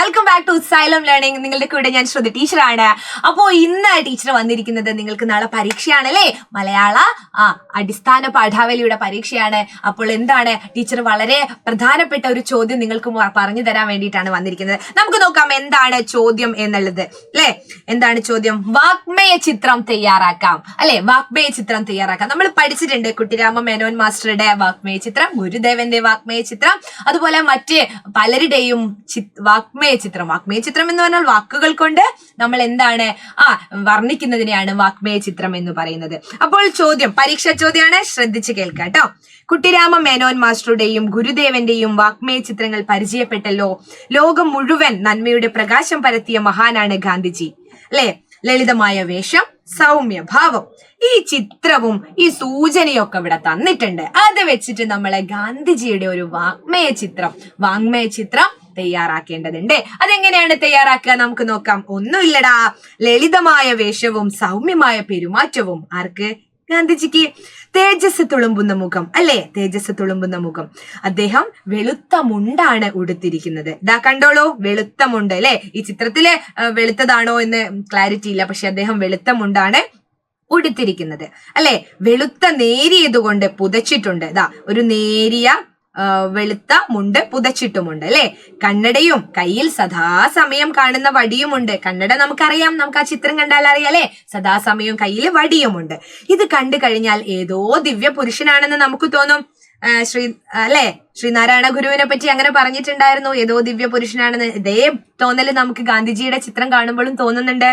Welcome back to Xylem learning. നിങ്ങളുടെ കൂടെ ഞാൻ ശ്രുതി ടീച്ചറാണ്. അപ്പോൾ ഇന്ന് ടീച്ചർ വന്നിരിക്കുന്നത് നിങ്ങൾക്ക് നാളെ പരീക്ഷയാണല്ലേ, മലയാള അടിസ്ഥാന പാഠാവലിയുടെ പരീക്ഷയാണ്. അപ്പോൾ എന്താണ് ടീച്ചർ വളരെ പ്രധാനപ്പെട്ട ഒരു ചോദ്യം നിങ്ങൾക്ക് പറഞ്ഞു തരാൻ വേണ്ടിയിട്ടാണ് വന്നിരിക്കുന്നത്. നമുക്ക് നോക്കാം എന്താണ് ചോദ്യം എന്നുള്ളത് അല്ലെ. എന്താണ് ചോദ്യം? വാഗ്മയ ചിത്രം തയ്യാറാക്കാം അല്ലെ. വാഗ്മയ ചിത്രം തയ്യാറാക്കാം നമ്മൾ പഠിച്ചിട്ടുണ്ട്. കുട്ടിരാമ മേനോൻ മാസ്റ്ററുടെ വാഗ്മയ ചിത്രം, ഗുരുദേവന്റെ വാഗ്മയ ചിത്രം, അതുപോലെ മറ്റ് പലരുടെയും വാഗ്മയ ചിത്രം എന്ന് പറഞ്ഞാൽ വാക്കുകൾ കൊണ്ട് നമ്മൾ എന്താണ് വർണ്ണിക്കുന്നതിനെയാണ് വാഗ്മയ ചിത്രം എന്ന് പറയുന്നത്. അപ്പോൾ ചോദ്യം പരീക്ഷാ ചോദ്യമാണ്, ശ്രദ്ധിച്ച് കേൾക്കാട്ടോ. കുട്ടിരാമ മേനോൻ മാസ്റ്ററുടെയും ഗുരുദേവന്റെയും വാഗ്മയ ചിത്രങ്ങൾ പരിചയപ്പെട്ടല്ലോ. ലോകം മുഴുവൻ നന്മയുടെ പ്രകാശം പരത്തിയ മഹാനാണ് ഗാന്ധിജി അല്ലെ. ലളിതമായ വേഷം, സൗമ്യഭാവം, ഈ ചിത്രവും ഈ സൂചനയൊക്കെ ഇവിടെ തന്നിട്ടുണ്ട്. അത് വെച്ചിട്ട് നമ്മളെ ഗാന്ധിജിയുടെ ഒരു വാഗ്മയ ചിത്രം തയ്യാറാക്കേണ്ടതുണ്ട്. അതെങ്ങനെയാണ് തയ്യാറാക്കുക നമുക്ക് നോക്കാം. ഒന്നുമില്ലടാ, ലളിതമായ വേഷവും സൗമ്യമായ പെരുമാറ്റവും ആർക്ക്? ഗാന്ധിജിക്ക്. തേജസ് തുളുമ്പുന്ന മുഖം അല്ലെ, തേജസ് തുളുമ്പുന്ന മുഖം. അദ്ദേഹം വെളുത്ത മുണ്ടാണ് ഉടുത്തിരിക്കുന്നത്. ദാ കണ്ടോളൂ, വെളുത്ത മുണ്ട് അല്ലെ. ഈ ചിത്രത്തില് വെളുത്തതാണോ എന്ന് ക്ലാരിറ്റി ഇല്ല, പക്ഷെ അദ്ദേഹം വെളുത്ത മുണ്ടാണ് ഉടുത്തിരിക്കുന്നത് അല്ലെ. വെളുത്ത നേരിയതുകൊണ്ട് പുതച്ചിട്ടുണ്ട്. ദാ ഒരു നേരിയ വെളുത്ത മുണ്ട് പുതച്ചിട്ടുമുണ്ട് അല്ലെ. കണ്ണടയും കയ്യിൽ സദാസമയം കാണുന്ന വടിയുമുണ്ട്. കണ്ണട നമുക്കറിയാം, നമുക്ക് ആ ചിത്രം കണ്ടാൽ അറിയാം അല്ലെ. സദാസമയം കയ്യിൽ വടിയുമുണ്ട്. ഇത് കണ്ടു കഴിഞ്ഞാൽ ഏതോ ദിവ്യ പുരുഷനാണെന്ന് നമുക്ക് തോന്നും. ശ്രീനാരായണ ഗുരുവിനെ പറ്റി അങ്ങനെ പറഞ്ഞിട്ടുണ്ടായിരുന്നു, ഏതോ ദിവ്യ പുരുഷനാണെന്ന്. ഇതേ തോന്നല് നമുക്ക് ഗാന്ധിജിയുടെ ചിത്രം കാണുമ്പോഴും തോന്നുന്നുണ്ട്.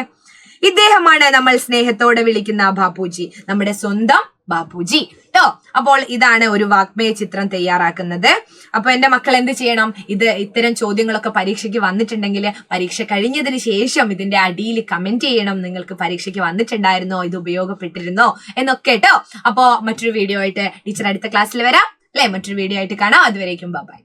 ഇദ്ദേഹമാണ് നമ്മൾ സ്നേഹത്തോടെ വിളിക്കുന്ന ബാപ്പുജി, നമ്മുടെ സ്വന്തം ബാപ്പുജി ട്ടോ. അപ്പോൾ ഇതാണ് ഒരു വാഗ്മയ ചിത്രം തയ്യാറാക്കുന്നത്. അപ്പൊ എന്റെ മക്കൾ എന്ത് ചെയ്യണം? ഇത്തരം ചോദ്യങ്ങളൊക്കെ പരീക്ഷയ്ക്ക് വന്നിട്ടുണ്ടെങ്കിൽ പരീക്ഷ കഴിഞ്ഞതിന് ശേഷം ഇതിന്റെ അടിയിൽ കമന്റ് ചെയ്യണം. നിങ്ങൾക്ക് പരീക്ഷയ്ക്ക് വന്നിട്ടുണ്ടായിരുന്നോ, ഇത് ഉപയോഗപ്പെട്ടിരുന്നോ എന്നൊക്കെ ട്ടോ. അപ്പോ മറ്റൊരു വീഡിയോ ആയിട്ട് ടീച്ചർ അടുത്ത ക്ലാസ്സിൽ വരാം അല്ലെ. മറ്റൊരു വീഡിയോ ആയിട്ട് കാണാം. അതുവരേക്കും ബൈ.